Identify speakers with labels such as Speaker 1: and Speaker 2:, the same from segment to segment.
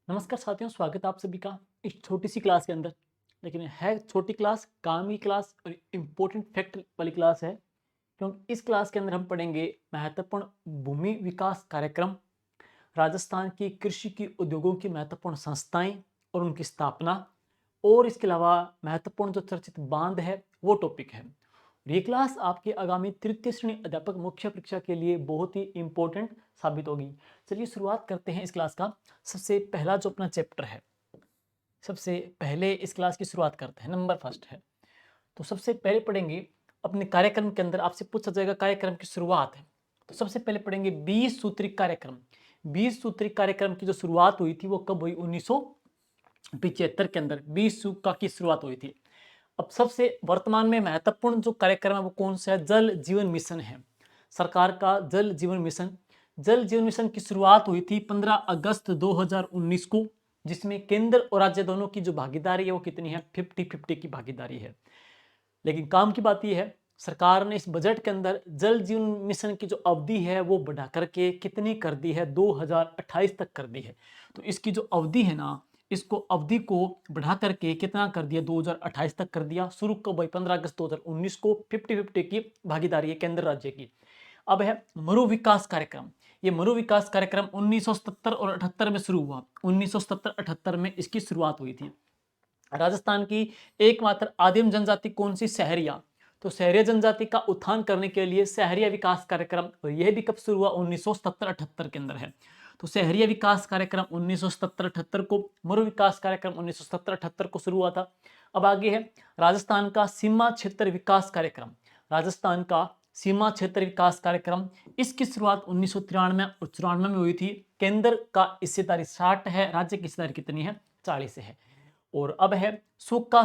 Speaker 1: नमस्कार साथियों, स्वागत है आप सभी का इस छोटी सी क्लास के अंदर। लेकिन है छोटी क्लास, काम की क्लास और इम्पोर्टेंट फैक्ट वाली क्लास है, क्योंकि इस क्लास के अंदर हम पढ़ेंगे महत्वपूर्ण भूमि विकास कार्यक्रम, राजस्थान की कृषि की उद्योगों की महत्वपूर्ण संस्थाएं और उनकी स्थापना, और इसके अलावा महत्वपूर्ण जो चर्चित बांध है वो टॉपिक है। और ये क्लास आपके आगामी तृतीय श्रेणी अध्यापक मुख्य परीक्षा के लिए बहुत ही इंपॉर्टेंट साबित होगी। चलिए शुरुआत करते हैं इस क्लास का। सबसे पहला जो अपना चैप्टर है, सबसे पहले इस क्लास की शुरुआत करते हैं, नंबर फर्स्ट है। तो सबसे पहले पढ़ेंगे अपने कार्यक्रम के अंदर, आपसे पूछा जाएगा कार्यक्रम की शुरुआत है। तो सबसे पहले पढ़ेंगे 20 सूत्री कार्यक्रम। 20 सूत्री कार्यक्रम की जो शुरुआत हुई थी वो कब हुई? 1975 के अंदर 20 सूत्रा की शुरुआत हुई थी। अब सबसे वर्तमान में महत्वपूर्ण जो कार्यक्रम है वो कौन सा है? जल जीवन मिशन है, सरकार का जल जीवन मिशन। जल जीवन मिशन की शुरुआत हुई थी 15 अगस्त 2019 को, जिसमें केंद्र और राज्य दोनों की जो भागीदारी है वो कितनी है? 50-50 की भागीदारी है। लेकिन काम की बात यह है, सरकार ने इस बजट के अंदर जल जीवन मिशन की जो अवधि है वो बढ़ा करके कितनी कर दी है? 2028 तक कर दी है। तो इसकी जो अवधि है ना, इसको अवधि को बढ़ा करके कितना कर दिया? 2028 तक कर दिया। शुरू कब हुई? 15 अगस्त 2019 को। 50-50 की भागीदारी है केंद्र राज्य की। अब है मरु विकास कार्यक्रम। ये मरु विकास कार्यक्रम 1977 और 78 में शुरू हुआ। 1977-78 में इसकी शुरुआत हुई थी। राजस्थान की एकमात्र आदिम जनजाति कौन सी? सहरिया। तो सहरिया जनजाति का उत्थान करने के लिए सहरिया विकास कार्यक्रम, और यह भी कब शुरू हुआ? 1977-78 के अंदर है। तो सहरिया विकास कार्यक्रम 1977-78 को, मरु विकास कार्यक्रम 1977-78 को शुरू हुआ था। अब आगे है राजस्थान का सीमा क्षेत्र विकास कार्यक्रम। राजस्थान का सीमा क्षेत्र विकास कार्यक्रम, इसकी शुरुआत 1993 और 94 में हुई थी। केंद्र का हिस्सेदारी 60 है, राज्य की हिस्सेदारी कितनी है? 40 है। और अब है सूखा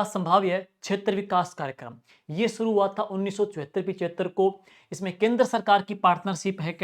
Speaker 1: संभाव्य क्षेत्र विकास कार्यक्रम। ये शुरू हुआ था 1974-75 को। इसमें केंद्र सरकार की पार्टनरशिप है,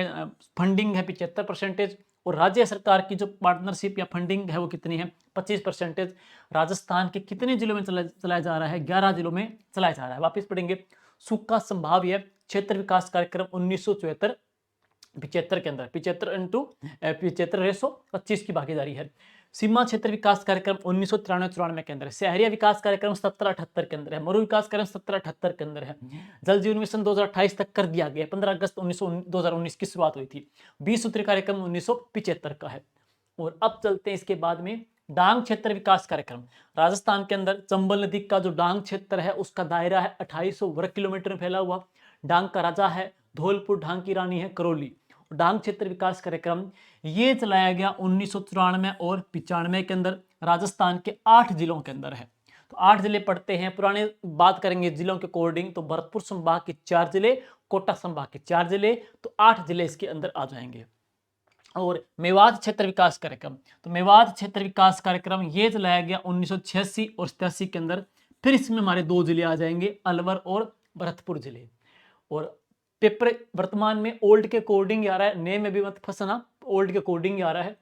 Speaker 1: फंडिंग है 75%, और राज्य सरकार की जो पार्टनरशिप या फंडिंग है वो कितनी है? 25%। राजस्थान के कितने जिलों में चलाया जा रहा है? 11 जिलों में चलाया जा रहा है। वापिस पढ़ेंगे, सूखा संभाव्य क्षेत्र विकास कार्यक्रम 1974-75 के अंदर 75 की भागीदारी है। सीमा क्षेत्र विकास कार्यक्रम 1993-94 के अंदर है। शहरी विकास कार्यक्रम 17-78 के अंदर है। मरु विकास कार्यक्रम 17-78 के अंदर है। जल जीवन मिशन 2028 तक कर दिया गया। 15 अगस्त 2019 की शुरुआत हुई थी। 20 सूत्री कार्यक्रम 1975 का है। और अब चलते हैं इसके बाद में डांग क्षेत्र विकास कार्यक्रम। राजस्थान के अंदर चंबल नदी का जो डांग क्षेत्र है उसका दायरा है 2800 वर्ग किलोमीटर में फैला हुआ। डांग का राजा है धौलपुर, डांग की रानी है करौली। डांग क्षेत्र विकास कार्यक्रम ये चलाया गया 1994 और 95 के अंदर, राजस्थान के 8 जिलों के अंदर है। तो 8 जिले पढ़ते हैं। पुराने बात करेंगे जिलों के अकॉर्डिंग, तो भरतपुर संभाग के 4 जिले, कोटा संभाग के 4 जिले, तो 8 जिले इसके अंदर आ जाएंगे। और मेवात क्षेत्र विकास कार्यक्रम, तो मेवात क्षेत्र विकास कार्यक्रम ये चलाया गया 1986 और 87 के अंदर। फिर इसमें हमारे 2 जिले आ जाएंगे, अलवर और भरतपुर जिले। और पेपर वर्तमान में ओल्ड के अकॉर्डिंग आ रहा है, नए में भी मत फंसना, ओल्ड के अकॉर्डिंग आ रहा है।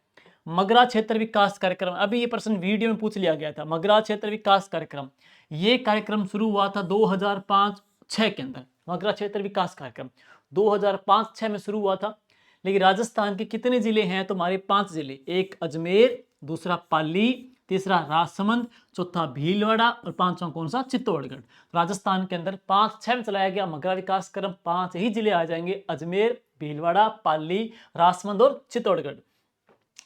Speaker 1: मगरा क्षेत्र विकास कार्यक्रम, अभी ये प्रश्न वीडियो में पूछ लिया गया था। मगरा क्षेत्र विकास कार्यक्रम, ये कार्यक्रम शुरू हुआ था 2005-6 के अंदर। मगरा क्षेत्र विकास कार्यक्रम 2005-6 में शुरू हुआ था। लेकिन राजस्थान के कितने जिले हैं? तो हमारे 5 जिले, एक अजमेर, दूसरा पाली, तीसरा राजसमंद, चौथा भीलवाड़ा और पांचवा कौन सा? चित्तौड़गढ़। राजस्थान के अंदर 5-6 में चलाया गया मगरा विकास कार्यक्रम। 5 ही जिले आ जाएंगे, अजमेर, भीलवाड़ा, पाली, राजसमंद और चित्तौड़गढ़।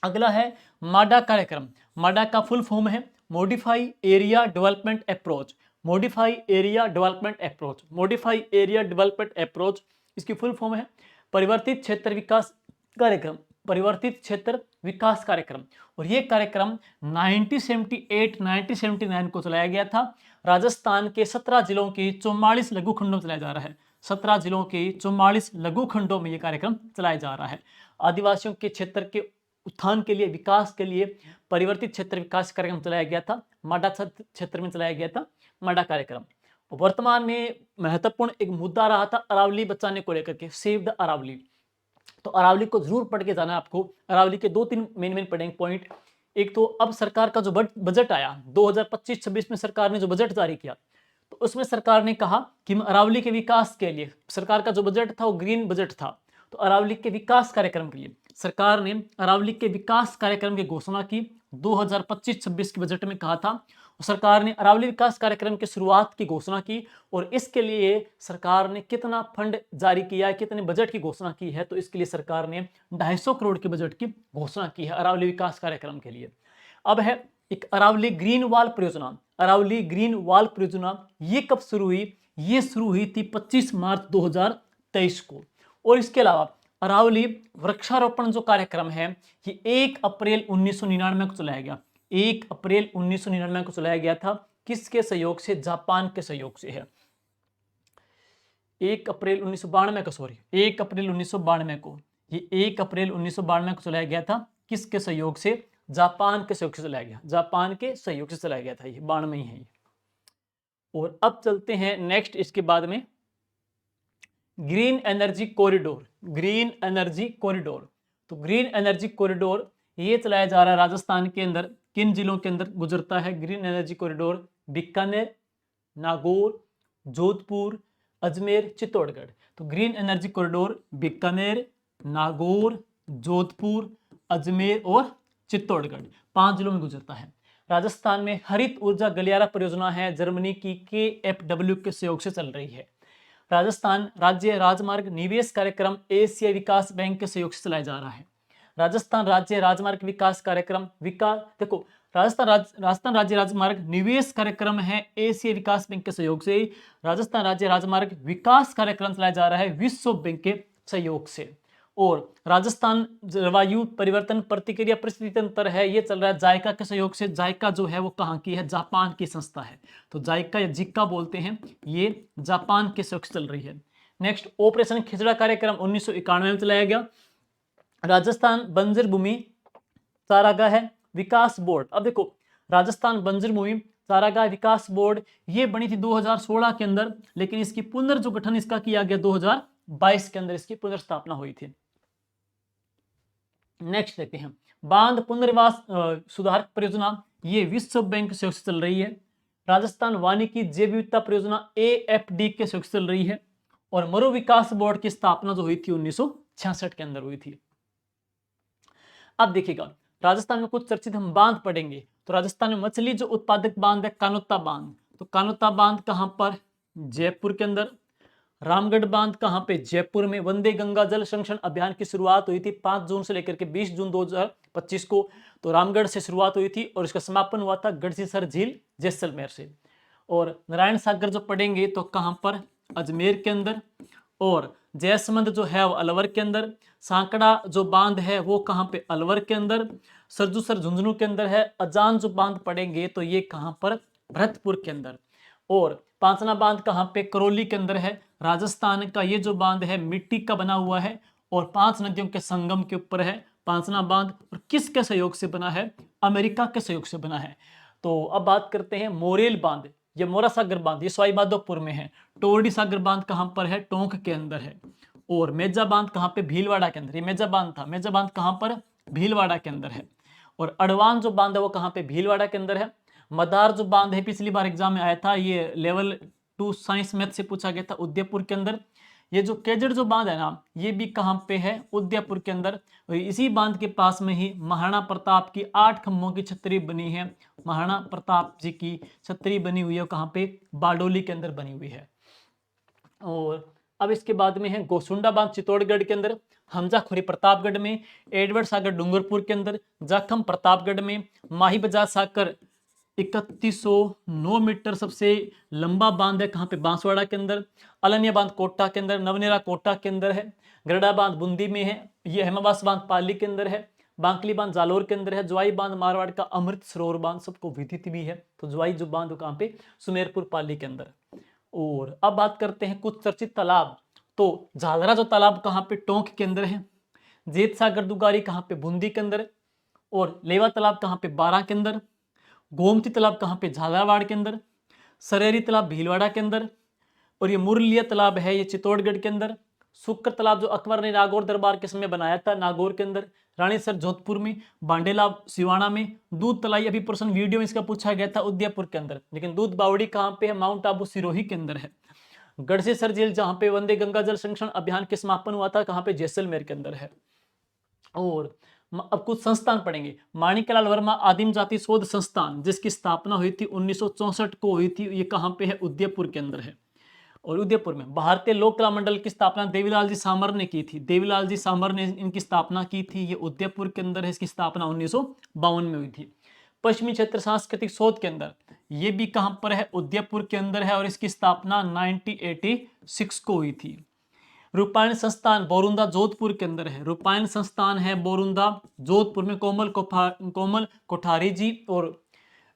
Speaker 1: अगला है माडा कार्यक्रम। माडा का फुल फॉर्म है modify area development approach. Modify area development approach, modify area development approach, इसकी फुल फॉर्म है परिवर्तित क्षेत्र विकास कार्यक्रम। परिवर्तित क्षेत्र विकास कार्यक्रम, और यह कार्यक्रम 1978-1979 को चलाया गया था। राजस्थान के 17 जिलों के 44 लघु खंडों में चलाया जा रहा है। 17 जिलों के 44 लघु खंडों में यह कार्यक्रम चलाया जा रहा है। आदिवासियों के क्षेत्र के उत्थान के लिए, विकास के लिए परिवर्तित क्षेत्र विकास कार्यक्रम चलाया गया था। माडा क्षेत्र में चलाया गया था माडा कार्यक्रम। वर्तमान में महत्वपूर्ण एक मुद्दा रहा था अरावली बचाने को लेकर के, सेव द अरावली। तो अरावली को जरूर पढ़ के जाना है आपको। अरावली के 2-3 मेन पढ़ेंगे पॉइंट। एक तो अब सरकार का जो बजट आया 2025-26 में, सरकार ने जो बजट जारी किया, तो उसमें सरकार ने कहा कि हम अरावली के विकास के लिए, सरकार का जो बजट था वो ग्रीन बजट था, तो अरावली के विकास कार्यक्रम के लिए सरकार ने अरावली के विकास कार्यक्रम की घोषणा की 2025-26 के बजट में कहा था। और सरकार ने अरावली विकास कार्यक्रम की शुरुआत की घोषणा की और इसके लिए सरकार ने कितना फंड जारी किया है, कितने बजट की घोषणा की है, तो इसके लिए सरकार ने 250 करोड़ के बजट की घोषणा की है अरावली विकास कार्यक्रम के लिए। अब है एक अरावली ग्रीन वॉल परियोजना। अरावली ग्रीन वॉल परियोजना ये कब शुरू हुई? ये शुरू हुई थी 25 मार्च 2023 को। और इसके अलावा अरावली वृक्षारोपण जो कार्यक्रम है ये 1 अप्रैल 1999 को चलाया गया। 1 अप्रैल 1999 को चलाया गया था। किसके सहयोग से? जापान के सहयोग से है। 1 अप्रैल 1992 को, सॉरी 1 अप्रैल 1992 को, ये 1 अप्रैल 1992 को चलाया गया था। किसके सहयोग से? जापान के सहयोग से चलाया गया। जापान के सहयोग से चलाया गया था। ये 92 में ही है ये। और अब चलते हैं नेक्स्ट, इसके बाद में green energy corridor. Green energy corridor, तो ग्रीन एनर्जी कॉरिडोर ये चलाया जा रहा है राजस्थान के अंदर। किन जिलों के अंदर गुजरता है green energy corridor? Bikaner, Nagaur, Jodhpur, Ajmer, Chittorgarh. तो green energy corridor Bikaner, Nagaur, Jodhpur, Ajmer और चित्तौड़गढ़ 5 जिलों में गुजरता है। राजस्थान में हरित ऊर्जा गलियारा परियोजना है, जर्मनी की KfW के सहयोग से चल रही है। राजस्थान राज्य राजमार्ग निवेश कार्यक्रम एशियाई विकास बैंक के सहयोग से चलाया जा रहा है। राजस्थान राज्य राजमार्ग विकास कार्यक्रम देखो, राजस्थान राज्य राजमार्ग निवेश कार्यक्रम है एशियाई विकास बैंक के सहयोग से। राजस्थान राज्य राजमार्ग विकास कार्यक्रम चलाया जा रहा है विश्व बैंक के सहयोग से। और राजस्थान जलवायु परिवर्तन प्रतिक्रिया परिस्थिति तंत्र है, ये चल रहा है जायका के सहयोग से। जायका जो है वो कहाँ की है? जापान की संस्था है। तो जायका या जिक्का बोलते हैं, ये जापान के सहयोग से चल रही है। नेक्स्ट, ऑपरेशन खिचड़ा कार्यक्रम 1991 में चलाया गया। राजस्थान बंजर भूमि चारागाह विकास बोर्ड। अब देखो, राजस्थान बंजर भूमि चारागाह विकास बोर्ड ये बनी थी 2016 के अंदर, लेकिन इसकी पुनर्जो गठन इसका किया गया 2022 के अंदर, इसकी पुनर्स्थापना हुई थी। नेक्स्ट देखते हैं, बांध पुनर्वास सुधार परियोजना, ये विश्व बैंक से चल रही है। राजस्थान वानिकी जैव विविधता परियोजना AFD के सहयोग से चल रही है। और मरु विकास बोर्ड की स्थापना जो हुई थी 1966 के अंदर हुई थी। अब देखिएगा, राजस्थान में कुछ चर्चित हम बांध पढ़ेंगे। तो राजस्थान में मछली जो उत्पादक बांध है कानोता बांध। तो कानोता बांध कहां पर? जयपुर के अंदर। रामगढ़ बांध कहां पे? जयपुर में। वंदे गंगा जल संरक्षण अभियान की शुरुआत हुई थी 5 जून से लेकर के 20 जून 2025 को। तो रामगढ़ से शुरुआत हुई थी और इसका समापन हुआ था गढ़सीसर झील जैसलमेर से। और नारायण सागर जो पढ़ेंगे तो कहां पर? अजमेर के अंदर। और जयसमंद जो है वो अलवर के अंदर। सांकड़ा जो बांध है वो कहां पे? अलवर के अंदर। सरजूसर झुंझुनू के अंदर है। अजान जो बांध पढ़ेंगे तो ये कहां पर? भरतपुर के अंदर। और पांचना बांध कहां पे? करौली के अंदर है। राजस्थान का ये जो बांध है मिट्टी का बना हुआ है और 5 नदियों के संगम के ऊपर है पांचना बांध। और किसके सहयोग से बना है? अमेरिका के सहयोग से बना है। तो अब बात करते हैं मोरेल बांध, ये मोरा सागर बांध, ये सवाई माधोपुर में है। टोरडी सागर बांध कहां पर है? टोंक के अंदर है। और मेजा बांध कहां पे? भीलवाड़ा के अंदर। ये मेजा बांध था, मेजा बांध कहां पर? भीलवाड़ा के अंदर है। और अडवान जो बांध है वो कहां पे? भीलवाड़ा के अंदर है। मदार जो बांध है पिछली बार एग्जाम में आया था, ये लेवल 2 साइंस मैथ से पूछा गया था, उदयपुर के अंदर। ये जो केजड़ जो बांध है ना, ये भी कहां पे है? उदयपुर के अंदर। और इसी बांध के पास में ही महाराणा प्रताप की 8 खंभों की छतरी बनी है। महाराणा प्रताप जी की छतरी बनी हुई है कहां पे? बारडोली के अंदर बनी हुई है। और अब इसके बाद में है गोसुंडा बांध चित्तौड़गढ़ के अंदर। हमजाखोरी प्रतापगढ़ में। एडवर्ड सागर डूंगरपुर के अंदर। जाखम प्रतापगढ़ में। माही बजाज सागर 3109 मीटर सबसे लंबा बांध है कहां पे? बांसवाड़ा के अंदर। अलनिया बांध कोटा के अंदर। नवनेरा कोटा के अंदर है। गरडा बांध बूंदी में है। ये हेमावास बांध पाली के अंदर है। बांकली बांध जालोर के अंदर है। ज्वाई बांध मारवाड़ का। अमृत सरोवर बांध सबको विदित भी है। तो ज्वाई जो बांध कहां पे? सुमेरपुर पाली के अंदर। और अब बात करते हैं कुछ चर्चित तालाब। तो झालरा जो तालाब कहां पे? टोंक के अंदर है। जेत सागर दुगारी कहां पे? बूंदी के अंदर। और लेवा तालाब कहां पे? बारां के अंदर। गोमती तालाब कहां पे? झालावाड़ के अंदर। सरेरी तालाब भीलवाड़ा के अंदर। और ये मुरलिया तालाब है ये चित्तौड़गढ़ के अंदर। शुक्र तालाब जो अकबर ने नागौर दरबार के समय बनाया था, नागौर के अंदर। रानीसर जोधपुर में। बांडेला सिवाना में। दूध तलाई अभी प्रश्न वीडियो में इसका पूछा गया था, उदयपुर के अंदर। लेकिन दूध बावड़ी कहां पे है? माउंट आबू सिरोही के अंदर है। गढ़सीसर झील जहां पे वंदे गंगा जल संरक्षण अभियान के समापन हुआ था कहां पे? जैसलमेर के अंदर है। और अब कुछ संस्थान पढ़ेंगे। माणिक्यलाल वर्मा आदिम जाति शोध संस्थान, जिसकी स्थापना हुई थी 1964 को हुई थी। ये कहाँ पे है? उदयपुर के अंदर है। और उदयपुर में भारतीय लोक कला मंडल की स्थापना देवीलाल जी सामर ने की थी। देवीलाल जी सामर ने इनकी स्थापना की थी। ये उदयपुर के अंदर है। इसकी स्थापना 1952 में हुई थी। पश्चिमी क्षेत्र सांस्कृतिक शोध के अंदर, ये भी कहाँ पर है? उदयपुर के अंदर है। और इसकी स्थापना 1986 को हुई थी। रूपायण संस्थान बोरुंदा जोधपुर के अंदर है। रूपायण संस्थान है बोरुंदा जोधपुर में। कोमल कोठारी जी और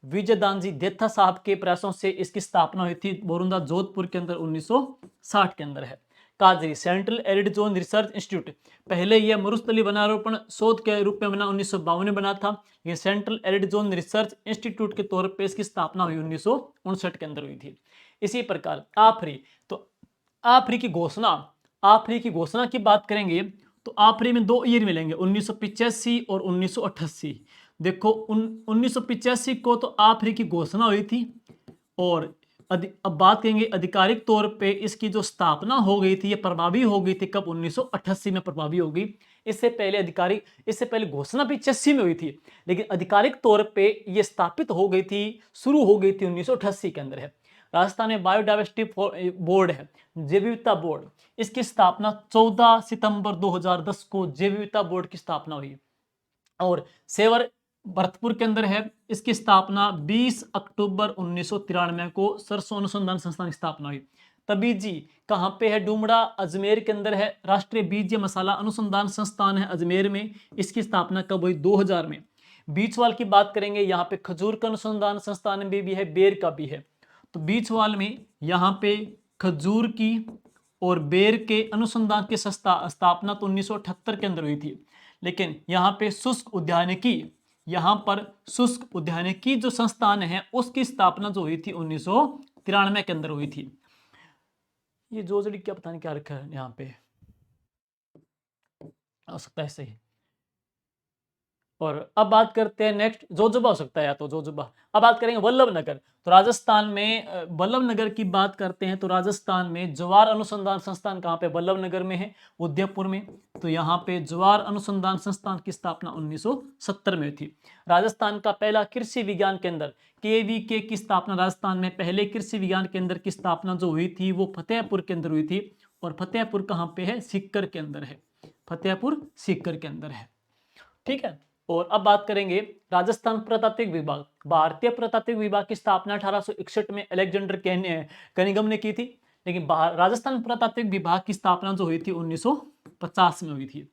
Speaker 1: विजयदान जी देथा साहब के प्रयासों से इसकी स्थापना हुई थी बोरुंदा जोधपुर के अंदर 1960 के अंदर है। काजरी central arid zone research institute, पहले यह मरुस्थली वनारोपण शोध के रूप में बना 1952 में बना था। यह central arid zone research institute के तौर पर इसकी स्थापना हुई 1959 के अंदर हुई थी। इसी प्रकार आफरी, तो आफरी की घोषणा की बात करेंगे तो आफरी में 2 ईयर मिलेंगे, 1985 और 1988। देखो 1985 को तो आफरी की घोषणा हुई थी। और अब बात करेंगे आधिकारिक तौर पे इसकी जो स्थापना हो गई थी, ये प्रभावी हो गई थी कब? 1988 में प्रभावी होगी। इससे पहले घोषणा भी 86 में हुई थी, लेकिन आधिकारिक तौर पे ये स्थापित हो गई थी, शुरू हो गई थी 1988 के अंदर है। राजस्थान में बायोडाइवर्सिटी बोर्ड है, जैव विविधता बोर्ड। इसकी स्थापना 14 सितंबर 2010 को जैव विविधता बोर्ड की स्थापना हुई। और सेवर भरतपुर के अंदर है। इसकी स्थापना 20 अक्टूबर 1993 को सरसों अनुसंधान संस्थान की स्थापना हुई। तबीजी कहाँ पे है? डूमड़ा अजमेर के अंदर है। राष्ट्रीय बीज मसाला अनुसंधान संस्थान है अजमेर में। इसकी स्थापना कब हुई? 2000 में। बीचवाल की बात करेंगे, यहाँ पे खजूर का अनुसंधान संस्थान भी है, बेर का भी है। तो बीचवाल में यहाँ पे खजूर की और बेर के अनुसंधान की स्थापना तो 1978 के अंदर हुई थी। लेकिन यहाँ पे शुष्क उद्यानिकी जो संस्थान है उसकी स्थापना जो हुई थी 1993 के अंदर हुई थी। ये जोजड़ी क्या पता नहीं क्या रखा है यहाँ पे, हो सकता है सही। और अब बात करते हैं नेक्स्ट, जोजुबा हो सकता है या तो जोजुबा। अब बात करेंगे वल्लभनगर। तो राजस्थान में वल्लभनगर की बात करते हैं तो राजस्थान में ज्वार अनुसंधान संस्थान कहाँ पे? वल्लभनगर में है, उदयपुर में। तो यहाँ पे ज्वार अनुसंधान संस्थान की स्थापना 1970 में हुई थी। राजस्थान का पहला कृषि विज्ञान केंद्र KVK की स्थापना राजस्थान में पहले कृषि विज्ञान केंद्र की स्थापना जो हुई थी वो फतेहपुर के अंदर हुई थी। और फतेहपुर कहाँ पे है? सीकर के अंदर है। फतेहपुर सीकर के अंदर है। ठीक है। और अब बात करेंगे राजस्थान पुरातात्विक विभाग। भारतीय पुरातात्विक विभाग की स्थापना 1861 में अलेक्जेंडर कनिंघम ने की थी। लेकिन राजस्थान पुरातात्विक विभाग की स्थापना जो हुई थी 1950 में हुई थी।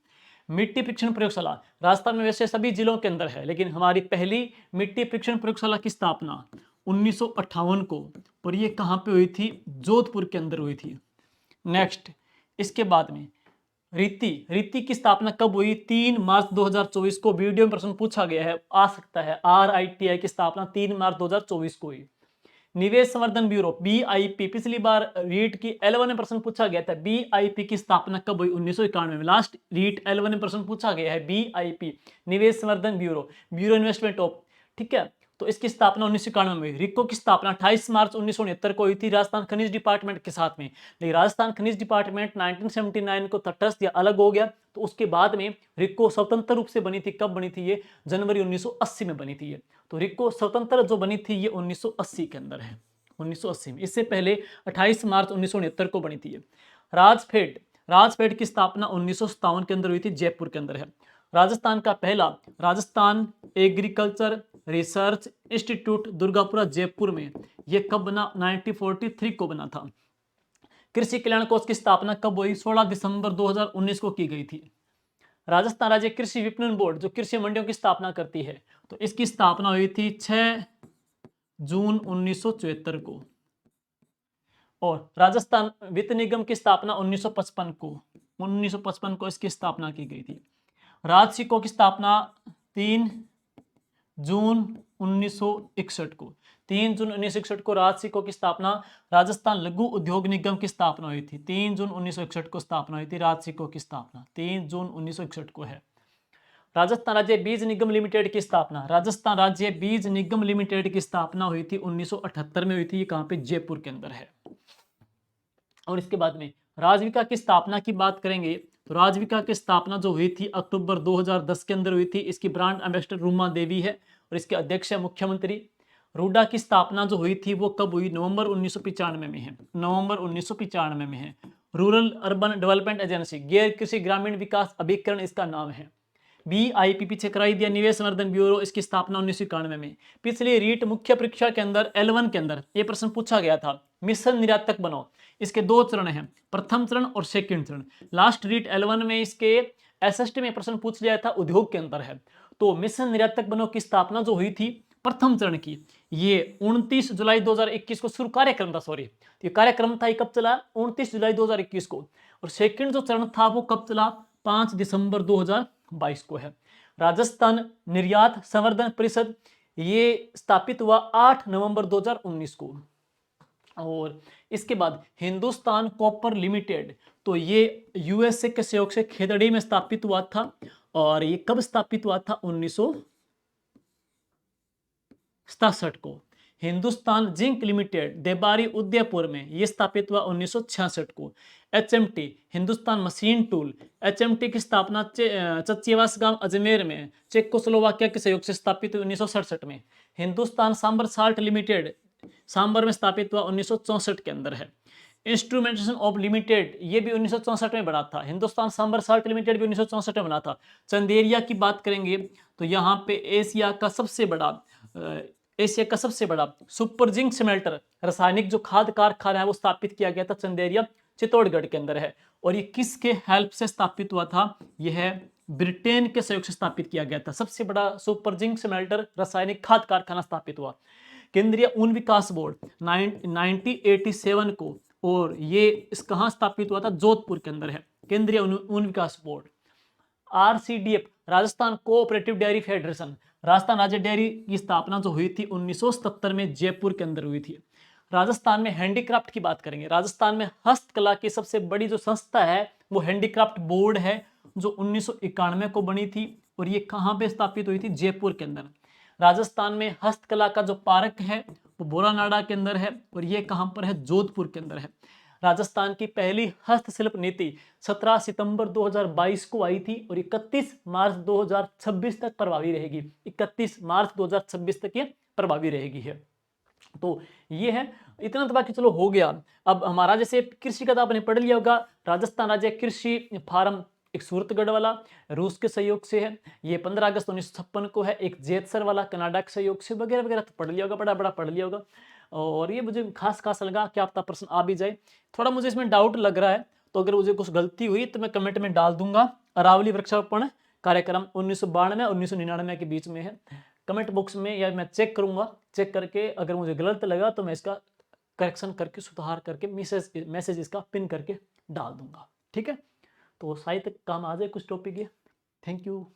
Speaker 1: मिट्टी परीक्षण प्रयोगशाला राजस्थान में वैसे सभी जिलों के अंदर है, लेकिन हमारी पहली मिट्टी परीक्षण प्रयोगशाला की स्थापना 1958 को, और ये कहाँ पे हुई थी? जोधपुर के अंदर हुई थी। नेक्स्ट, इसके बाद में रीति की स्थापना कब हुई? 3 मार्च 2024 को। वीडियो में प्रश्न पूछा गया है, आ सकता है। RITI की स्थापना 3 मार्च 2024 को हुई। निवेश संवर्धन ब्यूरो BIP, पिछली बार रीट की L1 में प्रश्न पूछा गया था। BIP की स्थापना कब हुई? 1991 में। लास्ट रीट L1 में प्रश्न पूछा गया है। BIP निवेश संवर्धन ब्यूरो इन्वेस्टमेंट ऑफ, ठीक है। तो इसकी स्थापना 1991 में हुई। रिको की स्थापना 28 मार्च 1969 को हुई थी राजस्थान खनिज डिपार्टमेंट के साथ में। लेकिन राजस्थान खनिज डिपार्टमेंट 1979 को तटस्थ या अलग हो गया, तो उसके बाद में रिको स्वतंत्र रूप से बनी थी। कब बनी थी ये? जनवरी 1980 में बनी थी ये। तो रिको स्वतंत्र जो बनी थी ये 1980 के अंदर है, 1980 में। इससे पहले 28 मार्च 1969 को बनी थी ये। राजफेड की स्थापना 1957 के अंदर हुई थी, जयपुर के अंदर है। राजस्थान का पहला Rajasthan agriculture research institute Durgapura Jaipur में, यह कब बना? 1943 को बना था। कृषि कल्याण कोष की स्थापना कब हुई? 16 दिसंबर 2019 को की गई थी। राजस्थान राज्य कृषि विपणन बोर्ड जो कृषि मंडियों की स्थापना करती है, तो इसकी स्थापना हुई थी 6 जून 1974 को। और राजस्थान वित्त निगम की स्थापना 1955 को इसकी स्थापना की गई थी। राजसिको की स्थापना 3 जून 1961 को। 3 जून 1961 को राजसिको की स्थापना, राजस्थान लघु उद्योग निगम की स्थापना हुई थी। 3 जून 1961 को स्थापना हुई थी राजसिको की स्थापना, 3 जून 1961 को है। राजस्थान राज्य बीज निगम लिमिटेड की स्थापना, राजस्थान राज्य बीज निगम लिमिटेड की स्थापना हुई थी 1978 में हुई थी। ये कहाँ पे? जयपुर के अंदर है। और इसके बाद में राजविका की स्थापना की बात करेंगे तो राजविका की स्थापना जो हुई थी अक्टूबर 2010 के अंदर हुई थी। इसकी ब्रांड एम्बेसडर रूमा देवी है और इसके अध्यक्ष है मुख्यमंत्री। रूडा की स्थापना जो हुई थी वो कब हुई? नवंबर 1995 में है, नवंबर 1995 में है। रूरल अर्बन डेवलपमेंट एजेंसी, गैर कृषि ग्रामीण विकास अभिकरण इसका नाम है। BIP पीछे कराई दिया, निवेश संवर्धन ब्यूरो, इसकी स्थापना 1991 में। पिछली रीट मुख्य परीक्षा के अंदर L1 के अंदर ये प्रश्न पूछा गया था, मिश्रण निर्यातक बनो। इसके दो चरण हैं, प्रथम चरण और सेकंड चरण। लास्ट रीट L1 में इसके SST में प्रश्न पूछ लिया था, उद्योग के अंदर है। तो मिश्रण निर्यातक बनो की स्थापना जो हुई थी प्रथम चरण की, ये 29 जुलाई 2021 को शुरू कार्यक्रम था, सॉरी ये कार्यक्रम था, ये कब चला? 29 जुलाई 2021 को। और सेकंड जो चरण था वो कब चला? 5 दिसंबर 2022 को है। राजस्थान निर्यात संवर्धन परिषद ये स्थापित हुआ 8 नवंबर 2019 को। और इसके बाद हिंदुस्तान कॉपर लिमिटेड, तो ये USA के सहयोग से खेतड़ी में स्थापित हुआ था। और ये कब स्थापित हुआ था? 1967 को। हिंदुस्तान जिंक लिमिटेड देबारी उदयपुर में ये स्थापित हुआ 1966 को। HMT Hindustan machine tool, HMT की स्थापना चचेवास गांव अजमेर में चेकोस्लोवाकिया के सहयोग से स्थापित हुई 1967 में। हिंदुस्तान सांबर साल्ट लिमिटेड सांबर में स्थापित हुआ 1964 के अंदर है। इंस्ट्रूमेंटेशन ऑफ लिमिटेड ये भी 1964 में बना था। हिंदुस्तान सांबर साल्ट लिमिटेड भी 1964 में बना था। चंदेरिया की बात करेंगे तो यहाँ पे एशिया का सबसे बड़ा सुपर जिंक स्मेल्टर रासायनिक जो खाद कारखाना है वो स्थापित किया गया था चंदेरिया चित्तौड़गढ़ के अंदर है। और ये किसके हेल्प से स्थापित हुआ था? यह ब्रिटेन के सहयोग से स्थापित किया गया था। सबसे बड़ा सुपर जिंक स्मेल्टर रासायनिक खाद कारखाना स्थापित हुआ। केंद्रीय ऊन विकास बोर्ड 1987 को, और ये कहाँ स्थापित हुआ था? जोधपुर के अंदर है केंद्रीय ऊन विकास बोर्ड। RCDF Rajasthan cooperative dairy federation, Rajasthan राज्य डेयरी की स्थापना जो हुई थी 1977 में जयपुर के अंदर हुई थी। राजस्थान में हैंडीक्राफ्ट की बात करेंगे। राजस्थान में हस्तकला की सबसे बड़ी जो संस्था है वो हैंडीक्राफ्ट बोर्ड है, जो 1991 को बनी थी। और ये कहाँ पे स्थापित हुई थी? जयपुर के अंदर। राजस्थान में हस्तकला का जो पार्क है वो बोरानाडा के अंदर है, और ये कहाँ पर है? जोधपुर के अंदर है। राजस्थान की पहली हस्तशिल्प नीति 17 सितंबर 2022 को आई थी और 31 मार्च 2026 तक प्रभावी रहेगी। 31 मार्च 2026 तक ये प्रभावी रहेगी है। तो ये है, इतना तो बाकी चलो हो गया। अब हमारा जैसे कृषि का तो आपने पढ़ लिया होगा, राजस्थान राज्य कृषि फार्म एक सूरतगढ़ वाला रूस के सहयोग से है, ये 15 अगस्त 1956 को है। एक जेतसर वाला कनाडा के सहयोग से, वगैरह वगैरह तो पढ़ लिया होगा, बड़ा पढ़ लिया होगा। और ये मुझे खास लगा क्या पता प्रश्न आ भी जाए। थोड़ा मुझे इसमें डाउट लग रहा है, तो अगर मुझे कुछ गलती हुई तो मैं कमेंट में डाल दूंगा। अरावली वृक्षारोपण कार्यक्रम 1992 और 1999 के बीच में है। कमेंट बॉक्स में या मैं चेक करूंगा, चेक करके अगर मुझे गलत लगा तो मैं इसका करेक्शन करके सुधार करके मैसेज इसका पिन करके डाल दूंगा। ठीक है, तो शायद काम आ जाए कुछ टॉपिक ये। Thank you.